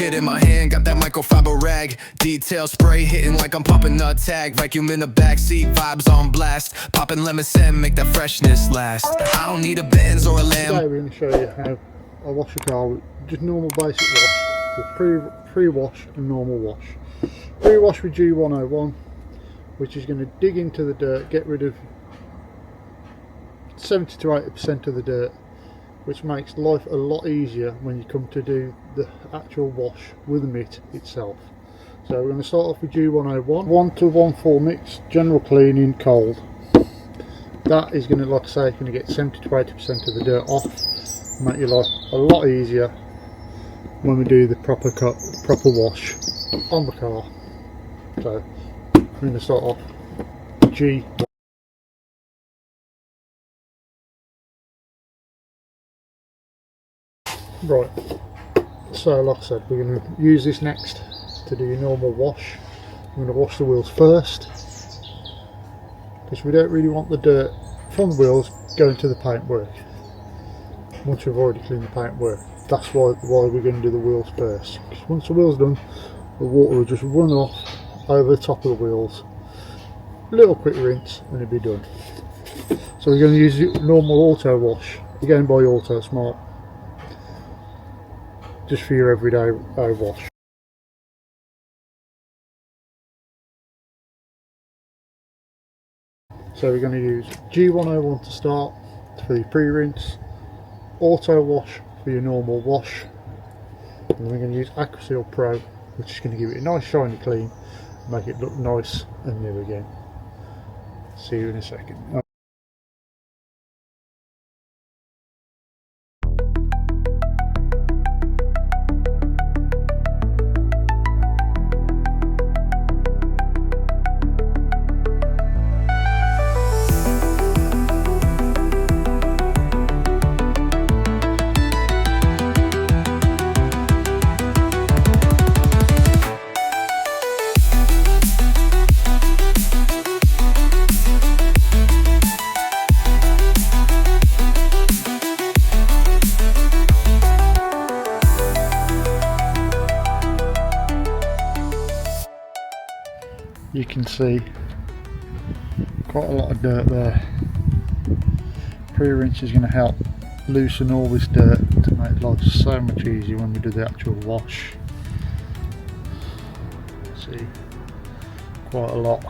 bucket in my hand, got that microfiber rag. Detail spray hitting like I'm popping a tag. Vacuum in the backseat, vibes on blast. Popping lemon scent, make that freshness last. I don't need a Benz or a Lamb. Today we're going to show you how I wash a car with just normal basic wash, with pre-wash and normal wash. Pre-wash with G101, which is going to dig into the dirt, get rid of 70 to 80% of the dirt, which makes life a lot easier when you come to do the actual wash with the mitt itself. So we're going to start off with G101, 1 to 1/4 mix, general cleaning, cold. That is going to, like I say, going to get 70 to 80% of the dirt off, make your life a lot easier when we do the proper wash on the car. So we're going to start off with G. Right, so like I said, we're going to use this next to do your normal wash. We're going to wash the wheels first, because we don't really want the dirt from the wheels going to the paintwork. Once we've already cleaned the paintwork, that's why we're going to do the wheels first. Because once the wheels are done, the water will just run off over the top of the wheels. A little quick rinse and it'll be done. So we're going to use the normal auto wash. Again, by Auto Smart, just for your everyday wash. So we're going to use G101 to start for your pre-rinse, auto wash for your normal wash, and we're going to use Aquaseal Pro, which is going to give it a nice shiny clean, make it look nice and new again. See you in a second. You can see quite a lot of dirt there. Pre-rinse is going to help loosen all this dirt to make life so much easier when we do the actual wash. See, quite a lot.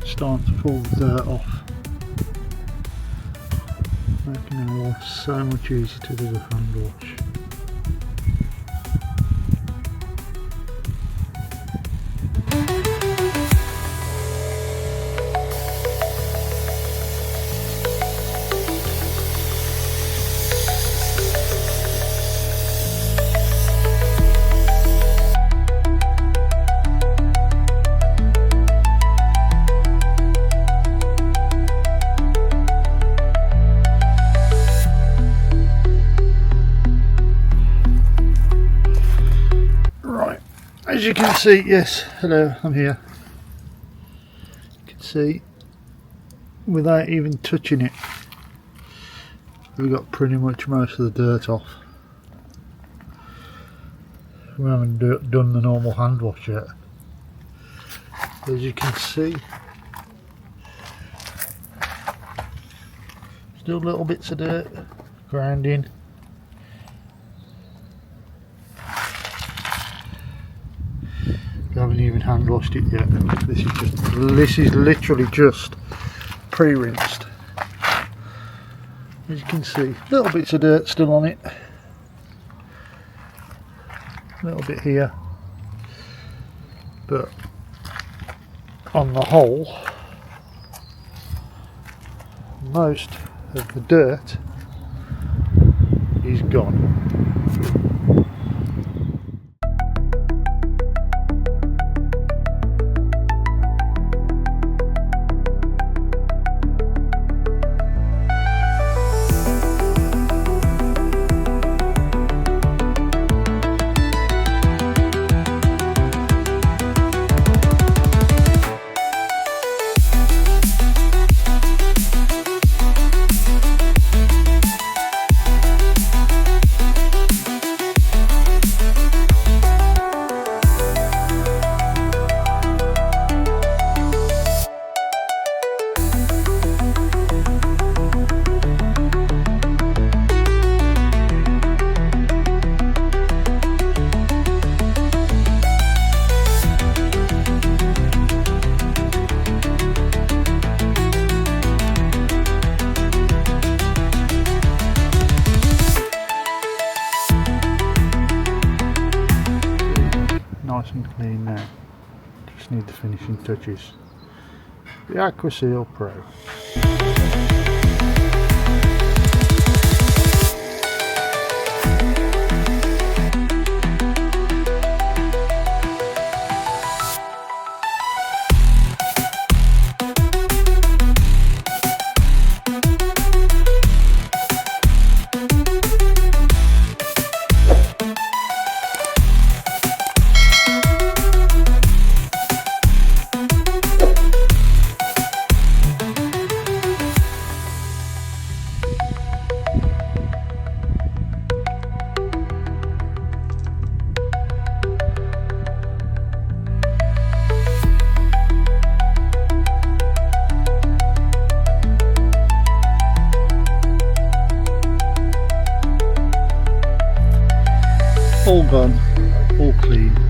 Starting to pull the dirt off, making our life so much easier to do the hand wash. As you can see, yes, hello, I'm here. You can see, without even touching it, we've got pretty much most of the dirt off. We haven't done the normal hand wash yet. As you can see, still little bits of dirt, grinding. I haven't even hand washed it yet. This is literally just pre-rinsed. As you can see, little bits of dirt still on it. A little bit here, but on the whole, most of the dirt is gone. nice and clean now. Just need the finishing touches. The Aquaseal Pro. All gone, all clean.